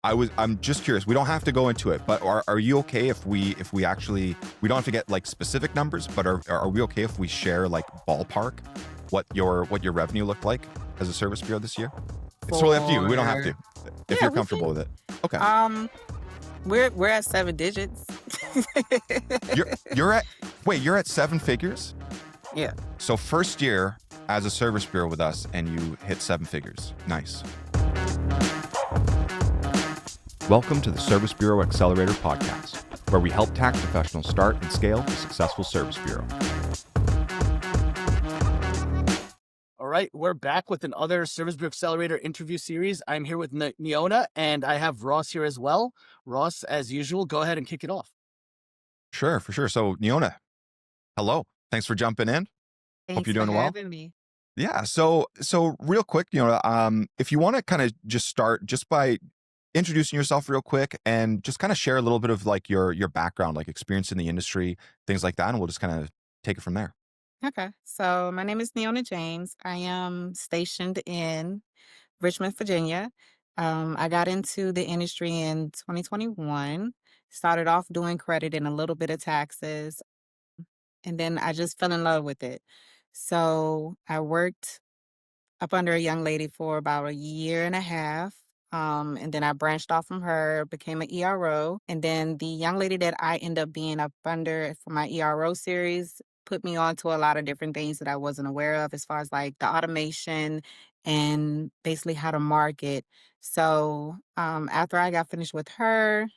I'm just curious. We don't have to go into it, but are you okay if we actually, we don't have to get like specific numbers, but are we okay if we share like ballpark what your revenue looked like as a service bureau this year? It's totally up to you. We don't have For to if yeah, you're we comfortable can. with it. Okay. We're at 7 digits. You're at wait, you're at 7 figures? Yeah. So first year as a service bureau with us and you hit 7 figures. Nice. Welcome to the Service Bureau Accelerator podcast, where we help tax professionals start and scale a successful service bureau. All right, we're back with another Service Bureau Accelerator interview series. I'm here with Neona, and I have Ross here as well. Ross, as usual, go ahead and kick it off. Sure, for sure. So Neona, hello. Thanks for jumping in. Thanks you're for doing well. having me. Yeah. So real quick, if you want to kind of just start just by introducing yourself real quick and just kind of share a little bit of like your background, like experience in the industry, things like that, and we'll just kind of take it from there. Okay. So my name is Neona James. I am stationed in Richmond, Virginia. I got into the industry in 2021. Started off doing credit and a little bit of taxes, and then I just fell in love with it. So I worked up under a young lady for about a year and a half. And then I branched off from her, became an ERO. And then the young lady that I ended up being up under for my ERO series put me on to a lot of different things that I wasn't aware of as far as like the automation and basically how to market. So after I got finished with her,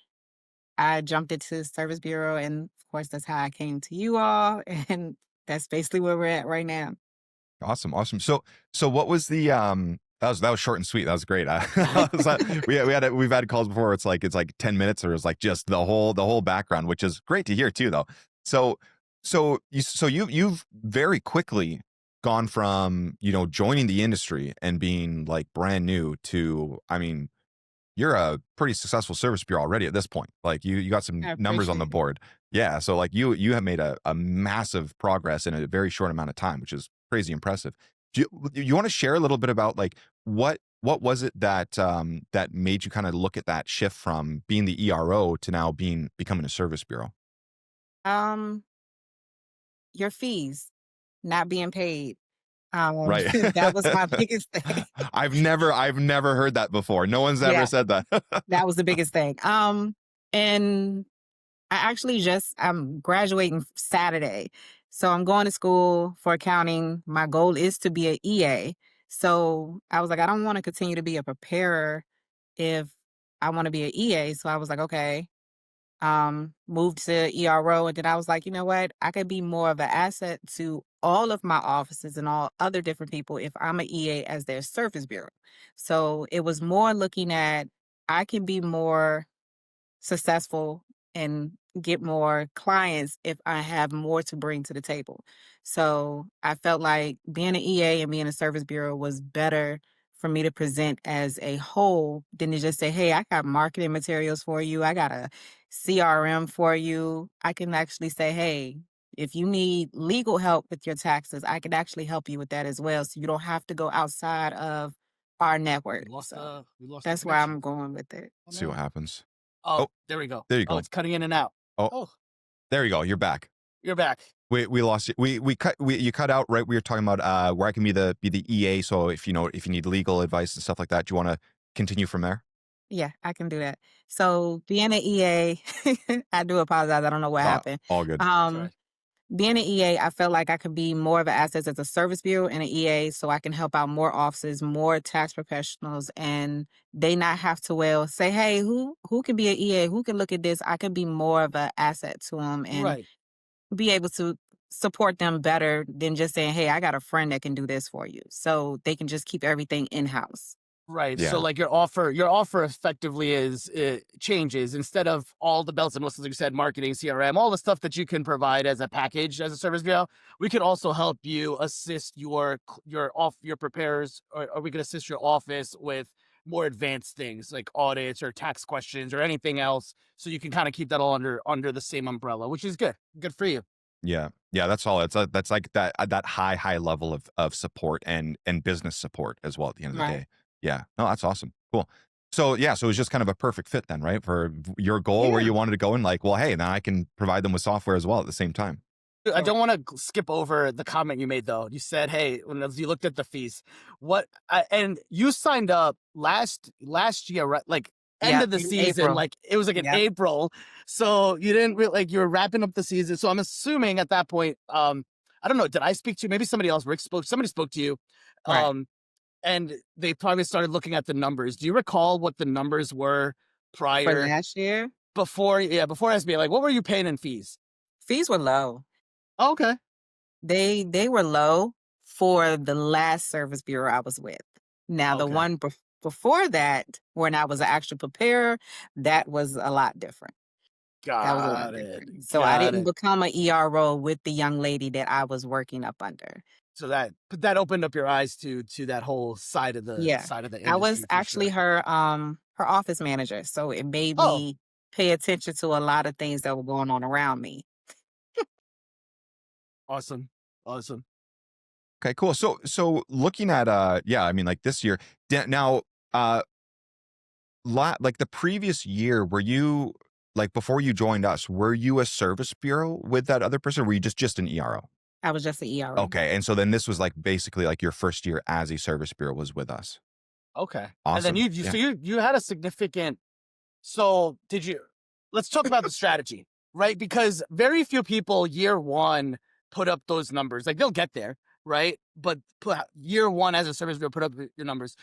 I jumped into Service Bureau. And of course, that's how I came to you all. And that's basically where we're at right now. Awesome. So what was the that was short and sweet. That was great. We've had calls before. It's like 10 minutes, or it's like just the whole background, which is great to hear too, though. You've very quickly gone from joining the industry and being like brand new to, I mean, you're a pretty successful service bureau already at this point. Like you got some I numbers on the appreciate it. board. Yeah. So like you have made a massive progress in a very short amount of time, which is crazy impressive. Do you want to share a little bit about like what was it that that made you kind of look at that shift from being the ERO to now becoming a service bureau? Um, your fees not being paid. Right. That was my biggest thing. I've never heard that before. No one's ever Yeah, said that. that was the biggest thing. And I actually I'm graduating Saturday. So I'm going to school for accounting. My goal is to be an EA. So I was like, I don't want to continue to be a preparer if I want to be an EA. So I was like, okay, moved to ERO. And then I was like, you know what? I could be more of an asset to all of my offices and all other different people if I'm an EA as their service bureau. So it was more looking at I can be more successful and get more clients if I have more to bring to the table. So I felt like being an EA and being a service bureau was better for me to present as a whole than to just say, hey, I got marketing materials for you. I got a CRM for you. I can actually say, hey, if you need legal help with your taxes, I can actually help you with that as well. So you don't have to go outside of our network. So We lost the that's where connection. I'm going with it. Oh, See what no. happens. Oh, Oh, there we go. there you Oh, go. it's cutting in and out. Oh, Oh, there you go. You're back. you're back. We lost you. You cut out right. We were talking about where I can be the EA. So if you need legal advice and stuff like that, do you want to continue from there? Yeah, I can do that. So being an EA, I do apologize. I don't know what happened. All good. That's right. Being an EA, I felt like I could be more of an asset as a service bureau and an EA, so I can help out more offices, more tax professionals, and they not have to say, hey, who can be an EA? Who can look at this? I can be more of an asset to them and Right. be able to support them better than just saying, hey, I got a friend that can do this for you. So they can just keep everything in-house. Right. Yeah. So like your offer effectively is changes instead of all the bells and whistles, like you said, marketing, CRM, all the stuff that you can provide as a package as a service bureau. We could also help you assist your preparers, or we could assist your office with more advanced things like audits or tax questions or anything else. So you can kind of keep that all under the same umbrella, which is good. Good for you. Yeah. That's all. That's like that high level of support and business support as well at the end of the Right. day. Yeah. No, that's awesome. Cool. So yeah, so it was just kind of a perfect fit then, right? For your goal where Yeah. you wanted to go and like, well, hey, now I can provide them with software as well at the same time. I Correct. don't want to skip over the comment you made though. You said, "Hey, when you looked at the fees, and you signed up last year, right? Like end Yep. of the In season, April. like it was like in Yep. April, so you didn't really like you were wrapping up the season. So I'm assuming at that point, I don't know, did I speak to you? Maybe somebody else, somebody spoke to you, Right. um, and they probably started looking at the numbers. Do you recall what the numbers were For prior, last year, before SBA? Like, what were you paying in fees? fees were low. Oh, okay, They were low for the last service bureau I was with. Now the okay, one before that, when I was an actual preparer, that was a lot different. That was a lot got it, different. So I got didn't it. become an ERO with the young lady that I was working up under. So that opened up your eyes to that whole Yeah. side of the I was industry for actually sure. her office manager. So it made Oh, me pay attention to a lot of things that were going on around me. awesome. Awesome. Okay, cool. So looking at yeah, I mean like this year now uh like the previous year, were you like before you joined us, were you a service bureau with that other person or were you just an ERO? I was just an ERO. Okay, and so then this was like basically like your first year as a service bureau was with us. Okay. And then Awesome. you Yeah. so you had a significant so did you let's talk about the strategy, right? Because very few people year one put up those numbers. Like they'll get there, right? But put year one as a service bureau, put up your numbers.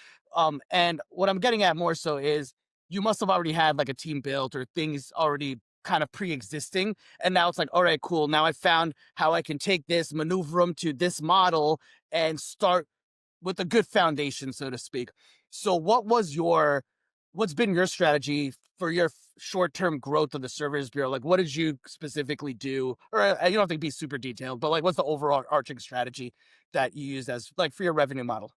And what I'm getting at more so is you must have already had like a team built or things already kind of pre-existing. And now it's like, all right, cool. Now I found how I can take this, maneuver them to this model and start with a good foundation, so to speak. So what's been your strategy for your short-term growth of the service bureau? Like what did you specifically do? Or you don't have to be super detailed, but like what's the overall arching strategy that you used as like for your revenue model?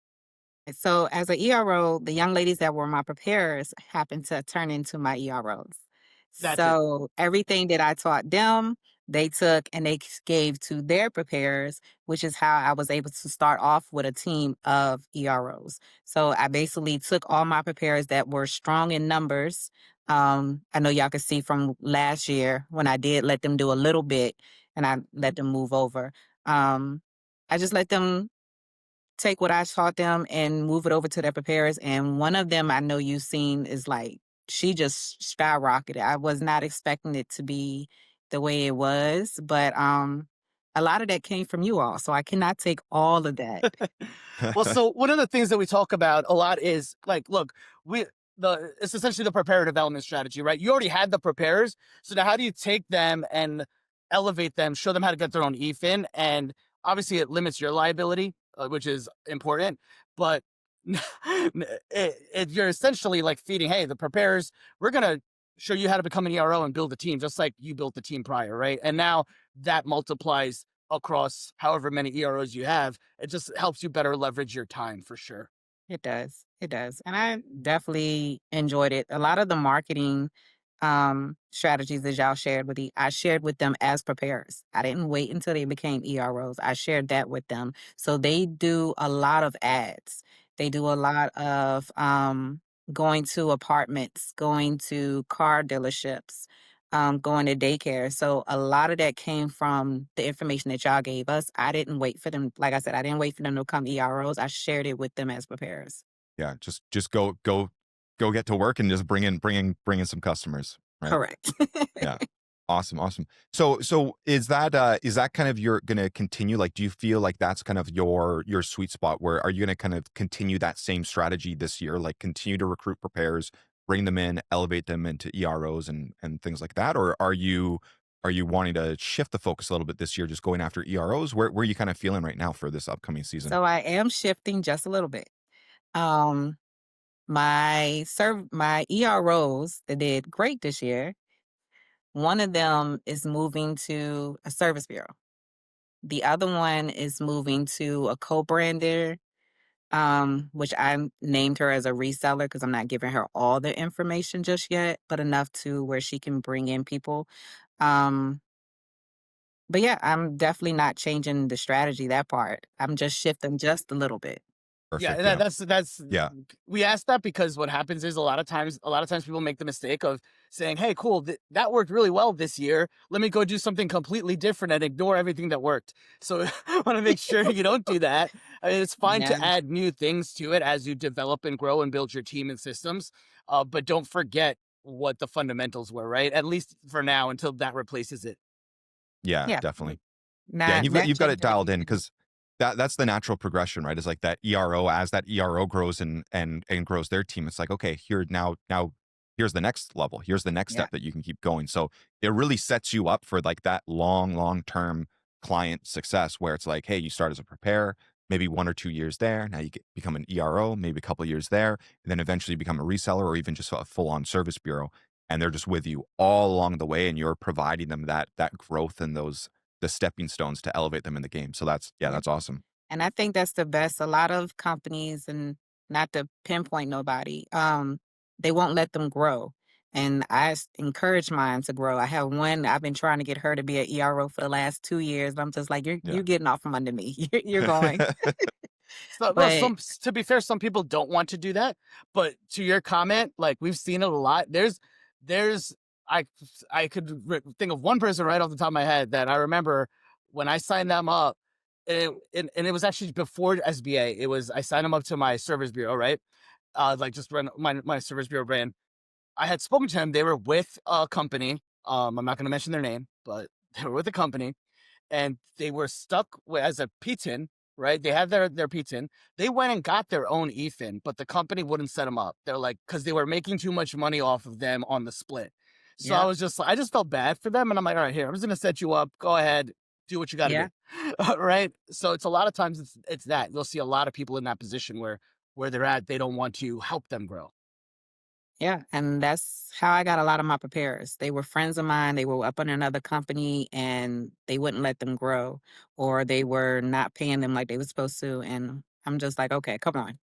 So as an ERO, the young ladies that were my preparers happened to turn into my EROs. That's it. So everything that I taught them, they took and they gave to their preparers, which is how I was able to start off with a team of EROs. So I basically took all my preparers that were strong in numbers. I know y'all could see from last year when I did let them do a little bit and I let them move over. Um, I just let them take what I taught them and move it over to their preparers. And one of them I know you've seen is like she just skyrocketed. I was not expecting it to be the way it was, but a lot of that came from you all. So I cannot take all of that. Well, so one of the things that we talk about a lot is like, look, we it's essentially the preparer development strategy, right? You already had the preparers, so now how do you take them and elevate them, show them how to get their own EFIN, and obviously it limits your liability, which is important, but you're essentially like feeding, hey, the preparers, we're gonna show you how to become an ERO and build a team, just like you built the team prior, right? And now that multiplies across however many EROs you have. It just helps you better leverage your time for sure. It does. It does. And I definitely enjoyed it. A lot of the marketing strategies that y'all shared with I shared with them as preparers. I didn't wait until they became EROs. I shared that with them. So they do a lot of ads. They do a lot of going to apartments, going to car dealerships, going to daycare. So a lot of that came from the information that y'all gave us. I didn't wait for them. Like I said, I didn't wait for them to become EROs. I shared it with them as preparers. Yeah, just go get to work and just bring in some customers, right? Correct. Yeah. Awesome, awesome. So is that kind of your gonna continue? Like, do you feel like that's kind of your sweet spot where are you gonna kind of continue that same strategy this year? Like continue to recruit prepares, bring them in, elevate them into EROs and things like that? Or are you wanting to shift the focus a little bit this year, just going after EROs? Where are you kind of feeling right now for this upcoming season? So I am shifting just a little bit. Um, my EROs that did great this year, one of them is moving to a service bureau. The other one is moving to a co-brander, which I named her as a reseller because I'm not giving her all the information just yet, but enough to where she can bring in people. Um, but yeah, I'm definitely not changing the strategy, that part. I'm just shifting just a little bit. Yeah, Perfect. and Yeah. that's Yeah. we ask that because what happens is a lot of times people make the mistake of saying, "Hey, cool, that worked really well this year. Let me go do something completely different and ignore everything that worked." So I want to make sure you don't do that. I mean, it's fine Yeah. to add new things to it as you develop and grow and build your team and systems, but don't forget what the fundamentals were, right? At least for now, until that replaces it. Yeah, Yeah. definitely. Yeah, and Not you've that got change it dialed in everything. because that's the natural progression, right? Is like that ERO, as that ERO grows and grows their team, it's like, okay, here now here's the next level. Here's the next Yeah. step that you can keep going. So it really sets you up for like that long term client success where it's like, hey, you start as a preparer, maybe 1 or 2 years there. Now you become an ERO, maybe a couple of years there, and then eventually you become a reseller or even just a full on service bureau. And they're just with you all along the way, and you're providing them that growth and those the stepping stones to elevate them in the game. So Yeah. that's awesome. And I think that's the best. A lot of companies, and not to pinpoint nobody, they won't let them grow. And encourage mine to grow. I have one, I've been trying to get her to be an ERO for the last 2 years. But I'm just like, Yeah. you're getting off from under me. You're going. So, well, But to be fair, some people don't want to do that. But to your comment, like we've seen it a lot. There's, I, I could think of one person right off the top of my head that I remember when I signed them up, and it was actually before SBA. It was I signed them up to my service bureau, right? Like just run my service bureau brand. I had spoken to him. They were with a company. I'm not going to mention their name, but they were with a company and they were stuck as a PTIN, right? They had their PTIN. They went and got their own EFIN, but the company wouldn't set them up. They're like, because they were making too much money off of them on the split. So yeah, I just felt bad for them. And I'm like, all right, here, I'm just going to set you up. Go ahead, do what you got to yeah. do. Right. So it's a lot of times it's that you'll see a lot of people in that position where they're at, they don't want to help them grow. Yeah, and that's how I got a lot of my preparers. They were friends of mine. They were up in another company and they wouldn't let them grow, or they were not paying them like they were supposed to. And I'm just like, okay, come on.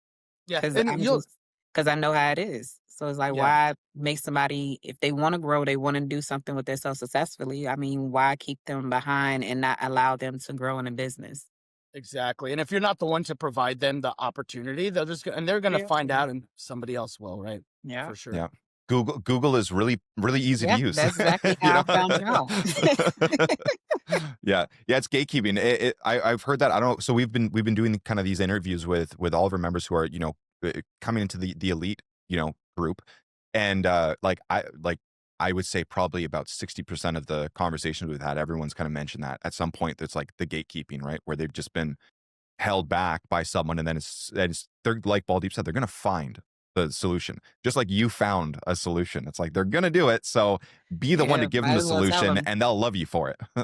Yeah. Cause And I'm you'll, just, cause I know how it is. So it's like, yeah. why make somebody, if they want to grow, they want to do something with themselves successfully. I mean, why keep them behind and not allow them to grow in a business? Exactly. And if you're not the one to provide them the opportunity, they're going to Yeah. find out and somebody else will, right? Yeah. For sure. Yeah. Google is really easy to Yeah. use. That's exactly You how I know? found y'all. Yeah. Yeah, it's gatekeeping. I've heard that. I don't know. So we've been doing kind of these interviews with all of our members who are, coming into the elite, group. And I would say probably about 60% of the conversations we've had, everyone's kind of mentioned that at some point that's like the gatekeeping, right? Where they've just been held back by someone, and then it's they're like Ball Deep said, they're gonna find the solution. Just like you found a solution. It's like they're gonna do it. So be the one to Yeah. give them Might the as well tell solution them. and they'll love you for it. Yeah,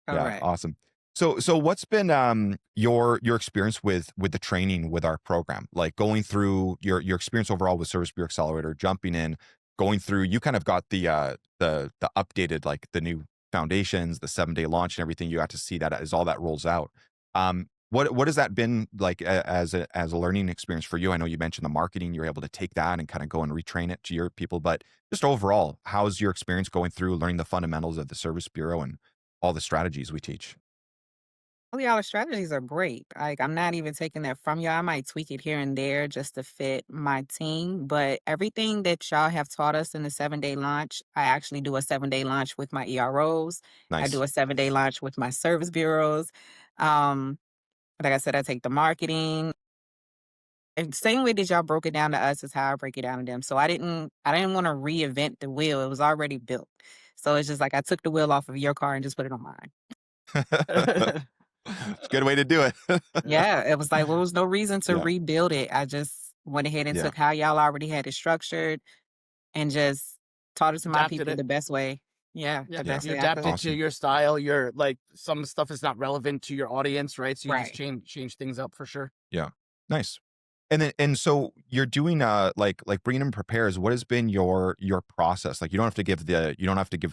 Correct. awesome. So what's been your experience with the training with our program? Like going through your experience overall with Service Bureau Accelerator, jumping in, going through, you kind of got the updated, like the new foundations, the 7-day launch and everything. You got to see that as all that rolls out. What has that been like as a learning experience for you? I know you mentioned the marketing, you're able to take that and kind of go and retrain it to your people, but just overall, how's your experience going through learning the fundamentals of the Service Bureau and all the strategies we teach? Oh, y'all strategies are great. Like, I'm not even taking that from y'all. I might tweak it here and there just to fit my team. But everything that y'all have taught us in the 7-day launch, I actually do a 7-day launch with my EROs. I do Nice. a 7-day launch with my service bureaus. Um, like I said, I take the marketing. And same way that y'all broke it down to us is how I break it down to them. So I didn't want to reinvent the wheel. It was already built. So it's just like I took the wheel off of your car and just put it on mine. It's a good way to do it. Yeah, it was like, well, there was no reason to Yeah. rebuild it. I just went ahead and Yeah. took how y'all already had it structured and just taught it to my Adapted people it. the best way. Yeah, Yeah. the Yeah. best You way I adapt could. it to Awesome. your style. Your like some stuff is not relevant to your audience, right? So you just Right. change things up for sure. Yeah. Nice. And so you're doing like bringing in prepares. What has been your process? Like you don't have to give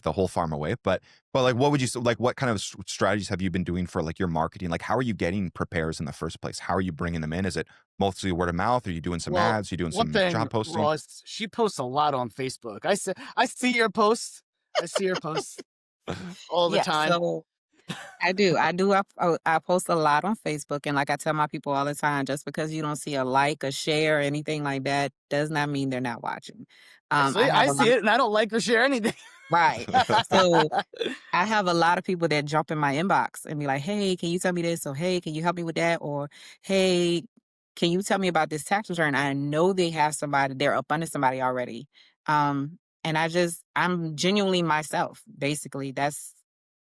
the whole farm away, but like what would you like what kind of strategies have you been doing for like your marketing? Like how are you getting prepares in the first place? How are you bringing them in? Is it mostly word of mouth? Are you doing some Well, ads? Are you doing one some thing, job posting? Ross, she posts a lot on Facebook. I see your posts. I see your posts all the Yeah. time. So I do. I post a lot on Facebook, and like I tell my people all the time, just because you don't see a like, a share, or anything like that, does not mean they're not watching. I I have a see lot. it and I don't like or share anything. Right. So I have a lot of people that jump in my inbox and be like, "Hey, can you tell me this?" Or, "Hey, can you help me with that?" Or, "Hey, can you tell me about this tax return?" I know they have somebody, they're up under somebody already. And I'm genuinely myself. Basically, that's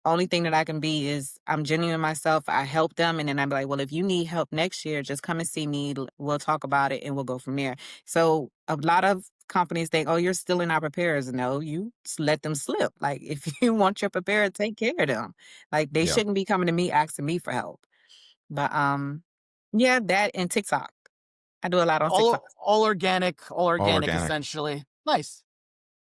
only thing that I can be is I'm genuine myself. I help them, and then I'm like, well, if you need help next year, just come and see me. We'll talk about it, and we'll go from there. So a lot of companies think, oh, you're still in our preparers. No, you let them slip. Like if you want your preparer, take care of them. Like they Yeah. shouldn't be coming to me asking me for help. But yeah, that and TikTok. I do a lot on TikTok. all organic, All organic. essentially. Nice.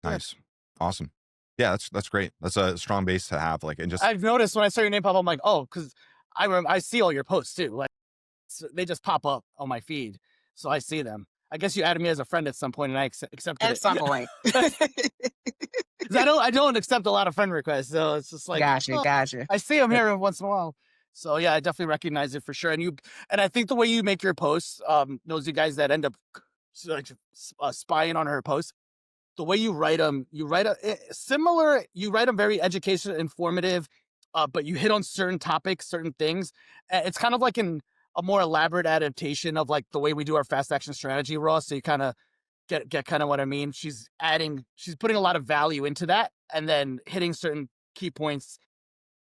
Good. Nice. Awesome. Yeah, that's great. That's a strong base to have. Like, and just I've noticed when I saw your name pop up, I'm like, oh, because I see all your posts too. Like they just pop up on my feed, so I see them. I guess you added me as a friend at some point, and I accepted At it. some point. 'Cause I don't accept a lot of friend requests, so it's just like, Gotcha, oh, gotcha. I see them here every once in a while. So yeah, I definitely recognize it for sure. And I think the way you make your posts, those you guys that end up like spying on her posts, the way you write them, you write similar. You write them very educational, informative, but you hit on certain topics, certain things. It's kind of like a more elaborate adaptation of like the way we do our fast action strategy, raw. So you kind of get kind of what I mean. She's putting a lot of value into that, and then hitting certain key points.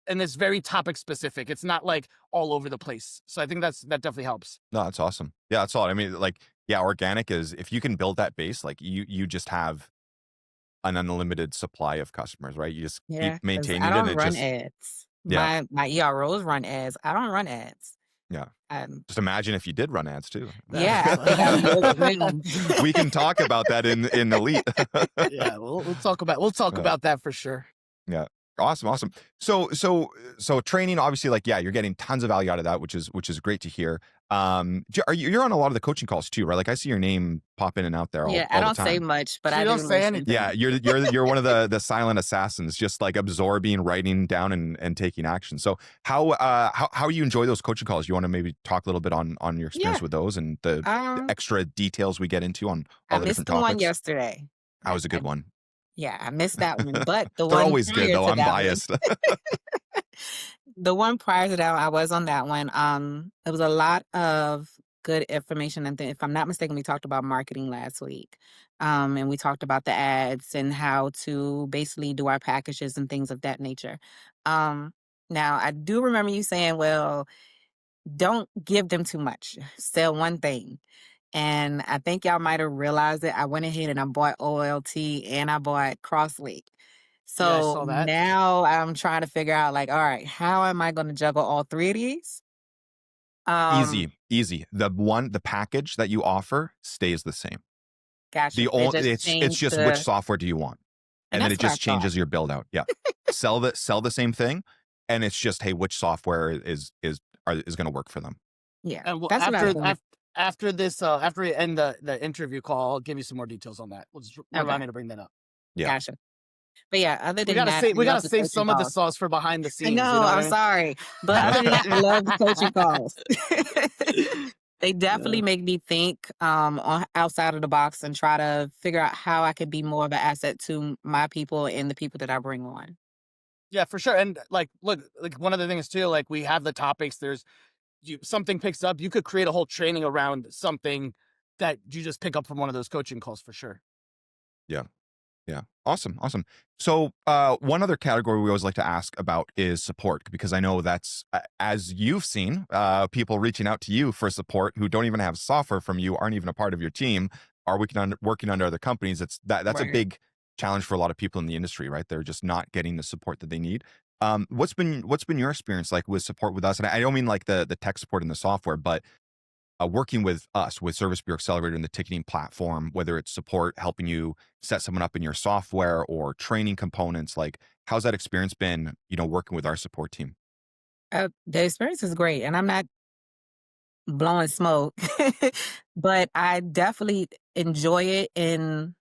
And it's very topic specific. It's not like all over the place. So I think that definitely helps. no, that's awesome. Yeah, that's all. I mean, like, yeah, organic is if you can build that base, like you just have an unlimited supply of customers, right? You just keep Yeah, because I maintaining it, and don't it run just ads. yeah, My EROs run ads. I don't run ads. yeah. Um, Just imagine if you did run ads too. yeah, I think I'm overwhelmed. We can talk about that in Elite. Yeah, we'll talk about Yeah. that for sure. Yeah. Awesome. So training, obviously, like, yeah, you're getting tons of value out of that, which is great to hear. You're on a lot of the coaching calls too, right? Like I see your name pop in and out there Yeah, I all the don't say time. much, but She I don't do say listen. anything. Yeah, you're one of the silent assassins, just like absorbing, writing down, and taking action. So how you enjoy those coaching calls? You want to maybe talk a little bit on your experience Yeah. with those and the Um, extra details we get into on I all the missed different the one topics? yesterday. That was a I good one. Yeah, I missed that one, but the They're one always good prior though. to I'm that one, biased. the one prior to that, I was on that one. It was a lot of good information, and if I'm not mistaken, we talked about marketing last week, and we talked about the ads and how to basically do our packages and things of that nature. Now I do remember you saying, "Well, don't give them too much. Sell one thing." And I think y'all might have realized it. I went ahead and I bought OLT and I bought Crosslink. Yeah, I So saw that. now I'm trying to figure out, like, all right, how am I going to juggle all three of these? Um, Easy. The package that you offer stays the same. Gotcha. The They only just it's changed just which the, software do you want, and and then that's it what I just thought. changes your build out. Yeah, sell the same thing, and it's just, hey, which software is going to work for them. Yeah, And that's what I thought. after this, after we end the interview call, I'll give you some more details on that. We'll just remind Okay, me to bring that up. Yeah. gotcha. But yeah, other We than gotta that, I save we love gotta the save coaching some of the calls. sauce for behind the I scenes. You know, know what I'm I mean? sorry. But other than that, I love the coaching calls. They definitely Yeah. make me think outside of the box and try to figure out how I could be more of an asset to my people and the people that I bring on. Yeah, for sure. And like, look, like one of the things too, like we have the topics. Something picks up. You could create a whole training around something that you just pick up from one of those coaching calls for sure. Yeah. Yeah. Awesome. So, one other category we always like to ask about is support, because I know that's, as you've seen, people reaching out to you for support who don't even have software from you, aren't even a part of your team, are working under other companies. That's a Right. big challenge for a lot of people in the industry, right? They're just not getting the support that they need. What's been your experience like with support with us? And I don't mean like the tech support in the software, but working with us, with Service Bureau Accelerator and the ticketing platform, whether it's support, helping you set someone up in your software, or training components, like, how's that experience been, working with our support team? The experience is great, and I'm not blowing smoke, but I definitely enjoy it. And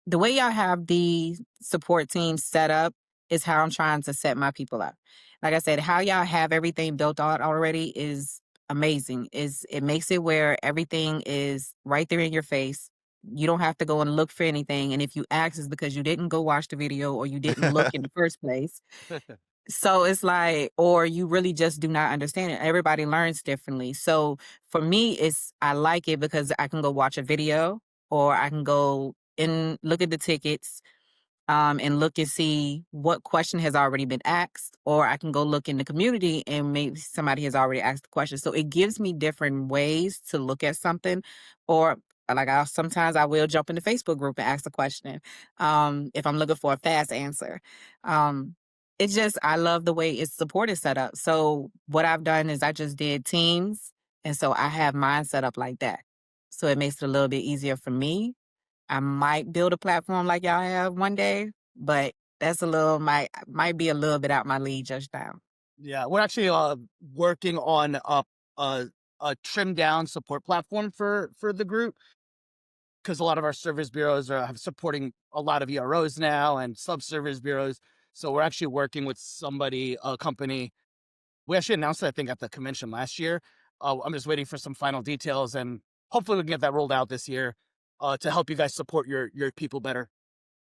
the way y'all have the support team set up, is how I'm trying to set my people up. Like I said, how y'all have everything built out already is amazing. Is it makes it where everything is right there in your face. You don't have to go and look for anything. And if you ask, it's because you didn't go watch the video or you didn't look in the first place. So it's like, or you really just do not understand it. Everybody learns differently. So for me, I like it because I can go watch a video or I can go and look at the tickets and look and see what question has already been asked, or I can go look in the community and maybe somebody has already asked the question. So it gives me different ways to look at something, or like sometimes I will jump in the Facebook group and ask a question if I'm looking for a fast answer. It's just I love the way its support is set up. So what I've done is I just did Teams, and so I have mine set up like that. So it makes it a little bit easier for me. I might build a platform like y'all have one day, but that's might be a little bit out my league just now. Yeah, we're actually working on a a trimmed down support platform for the group, because a lot of our service bureaus are supporting a lot of EROs now and sub service bureaus. So we're actually working with a company. We actually announced it, I think, at the convention last year. I'm just waiting for some final details, and hopefully we can get that rolled out this year to help you guys support your people better.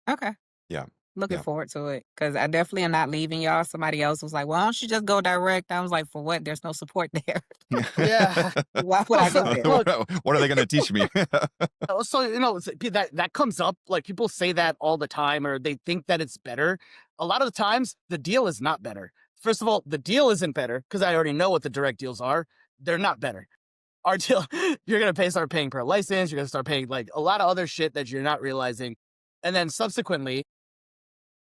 Okay. Yeah. Looking Yeah. forward to it because I definitely am not leaving y'all. Somebody else was like, "Why don't you just go direct?" I was like, "For what? There's no support there. Yeah. Why would Well, I so go there?" look, What are they going to teach me? so that comes up. Like, people say that all the time, or they think that it's better. A lot of the times, the deal is not better. First of all, the deal isn't better because I already know what the direct deals are. They're not better. Our deal, you're gonna start paying per license. You're gonna start paying like a lot of other shit that you're not realizing, and then subsequently,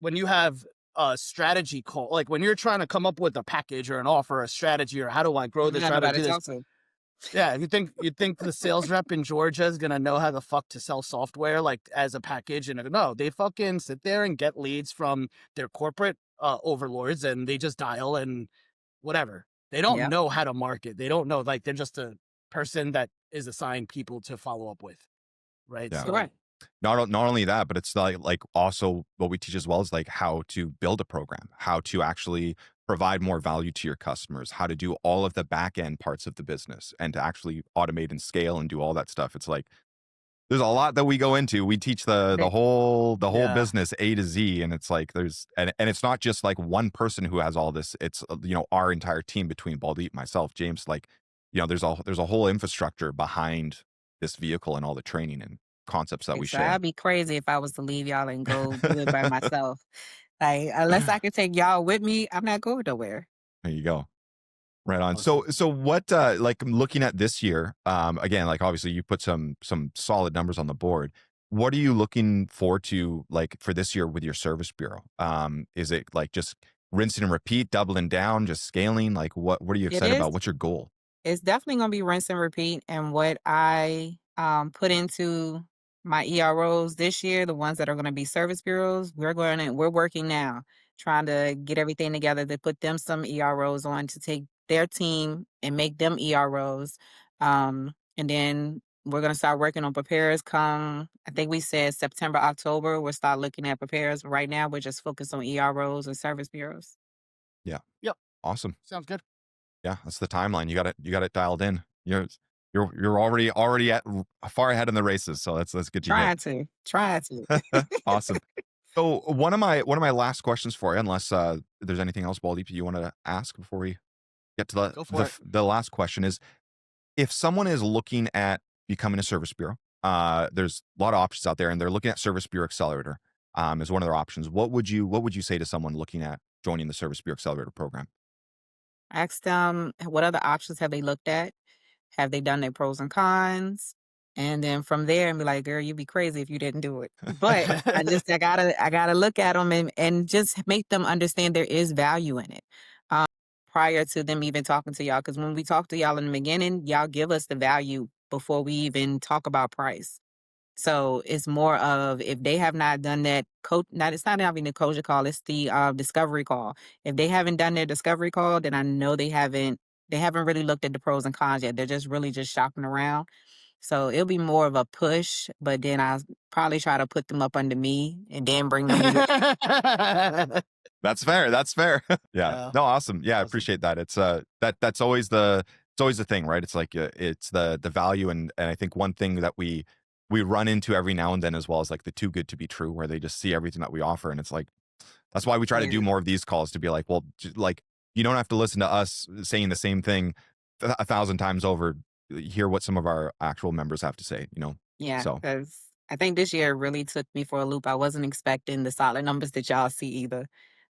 when you have a strategy call, like when you're trying to come up with a package or an offer, a strategy, or how do I grow You this, got how do I nobody do to this? talk to. Yeah, you think the sales rep in Georgia is gonna know how the fuck to sell software like as a package? And no, they fucking sit there and get leads from their corporate overlords, and they just dial and whatever. They don't Yep. know how to market. They don't know, like, they're just a person that is assigned people to follow up with, right? Yeah. So Correct. Not only that, but it's like also what we teach as well is like how to build a program, how to actually provide more value to your customers, how to do all of the back end parts of the business and to actually automate and scale and do all that stuff. It's like there's a lot that we go into. We teach the They- whole yeah, business A to Z, and it's like and it's not just like one person who has all this. It's our entire team between Baldeep, myself, James. Like there's a whole infrastructure behind this vehicle and all the training and concepts that we So share. I'd be crazy if I was to leave y'all and go do it by myself. Like unless I can take y'all with me, I'm not going nowhere. There you go. Right on. awesome. So what like looking at this year, again, like obviously you put some solid numbers on the board. What are you looking forward to like for this year with your service bureau? Is it like just rinsing and repeat, doubling down, just scaling? Like what are you It excited is. about? What's your goal? It's definitely gonna be rinse and repeat. And what I put into my EROs this year, the ones that are gonna be service bureaus, we're working now, trying to get everything together to put them some EROs on to take their team and make them EROs. And then we're gonna start working on preparers come, I think we said September, October, we'll start looking at preparers. Right now we're just focused on EROs and service bureaus. Yeah. Yep, Awesome. sounds good. Yeah, that's the timeline. You got it dialed in. You're already at far ahead in the races. So that's good to hear. Try to. Awesome. So one of my last questions for you, unless there's anything else, Baldeep, you want to ask before we get to Go for it. the last question is if someone is looking at becoming a service bureau, there's a lot of options out there, and they're looking at Service Bureau Accelerator as one of their options. What would you say to someone looking at joining the Service Bureau Accelerator program? Ask them what other options have they looked at? Have they done their pros and cons? And then from there, and be like, "Girl, you'd be crazy if you didn't do it." But I gotta look at them and just make them understand there is value in it. Um, Prior to them even talking to y'all, because when we talk to y'all in the beginning, y'all give us the value before we even talk about price. So it's more of if they have not done that coach, not it's not having the coaching call, it's the discovery call. If they haven't done their discovery call, then I know they haven't really looked at the pros and cons yet. They're just really just shopping around. So it'll be more of a push, but then I'll probably try to put them up under me and then bring them to That's fair. That's fair. Yeah. Yeah. No, awesome. Yeah, I Awesome. appreciate that. It's that's always the thing, right? It's like it's the value, and I think one thing that we run into every now and then as well is like the too good to be true, where they just see everything that we offer, and it's like that's why we try to do Yeah. more of these calls to be like, well, like you don't have to listen to us saying the same thing 1,000 times over. Hear what some of our actual members have to say, you know? Yeah, So because I think this year really took me for a loop. I wasn't expecting the solid numbers that y'all see either.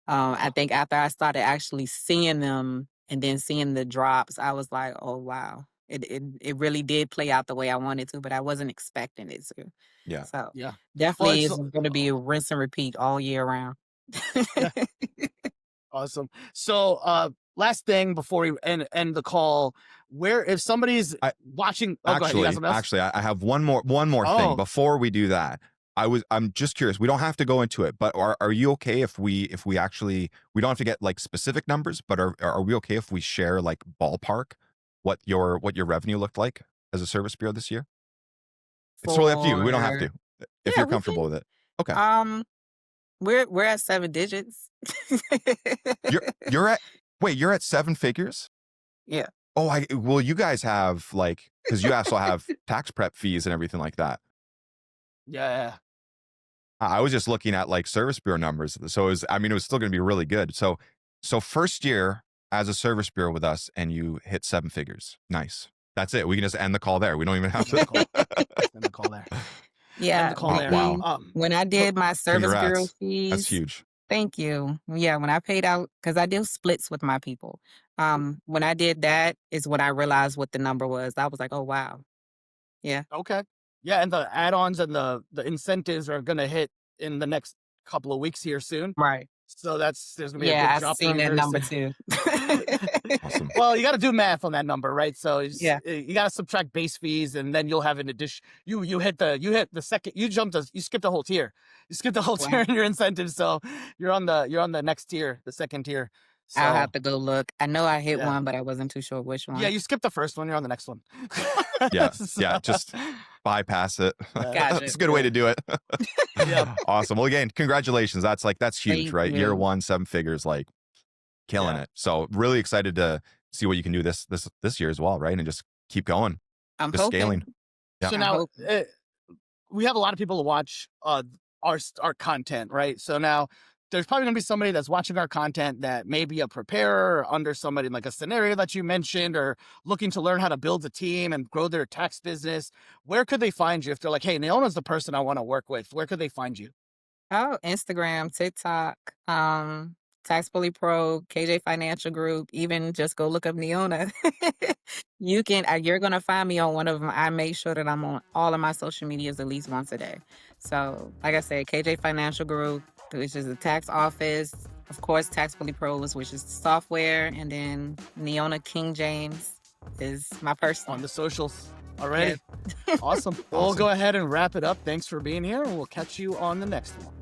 I think after I started actually seeing them and then seeing the drops, I was like, oh wow. It really did play out the way I wanted to, but I wasn't expecting it to. yeah. So Yeah. Well, definitely it's is going to be a rinse and repeat all year round. yeah. Awesome. So, last thing before we end the call, where if somebody's watching, go ahead. You got something else? Actually, I have one more thing before we do that. I'm just curious. We don't have to go into it, but are you okay if we actually, we don't have to get like specific numbers, but are we okay if we share like ballpark what your revenue looked like as a service bureau this year? It's totally up to you. We don't have to if Yeah, you're we comfortable can. with it. Okay. We're at 7 digits. You're at 7 figures? Yeah. Oh, well, you guys have like, because you also have tax prep fees and everything like that. Yeah. I was just looking at like service bureau numbers. So it was still going to be really good. So first year as a service bureau with us and you hit 7 figures. Nice. That's it. We can just end the call there. We don't even have to. End the call there. Yeah. End the call there. Wow. When I did my service bureau Congrats. fees. That's huge. Thank you. Yeah, when I paid out, because I do splits with my people. When I did that is when I realized what the number was. I was like, oh wow. Yeah. Okay. Yeah, and the add-ons and the incentives are gonna hit in the next couple of weeks here soon. Right. So there's gonna be a Yeah, good I've drop. seen that number too. Awesome. Well, you got to do math on that number, right? So Yeah. you got to subtract base fees, and then you'll have an addition. You hit the second. You skipped the whole tier. You skipped the whole tier in your incentives, so you're on the next tier, the second tier. So, I'll have to go look. I know I hit Yeah. one, but I wasn't too sure which one. yeah, you skipped the first one. You're on the next one. Yeah. So- Yeah. Just bypass it. Gotcha. It's a good way to do it. Yeah. Awesome. Well, again, congratulations. That's huge, Thank right? Year you. 1, 7 figures, like killing Yeah. it. So really excited to see what you can do this year as well, right? And just keep going, I'm just hoping. scaling. Yeah. So I'm now hoping. we have a lot of people to watch our content, right? So now there's probably gonna be somebody that's watching our content that may be a preparer under somebody like a scenario that you mentioned, or looking to learn how to build a team and grow their tax business. Where could they find you if they're like, hey, Neona's the person I want to work with? Where could they find you? Oh, Instagram, TikTok, Tax Bully Pro, KJ Financial Group, even just go look up Neona. You're going to find me on one of them. I make sure that I'm on all of my social medias at least once a day. So, like I said, KJ Financial Group, which is the tax office. Of course, Tax Bully Pros, which is software. And then Neona King James is my person. On the socials already. Awesome. Well, we'll go ahead and wrap it up. Thanks for being here, and we'll catch you on the next one.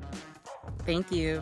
Thank you.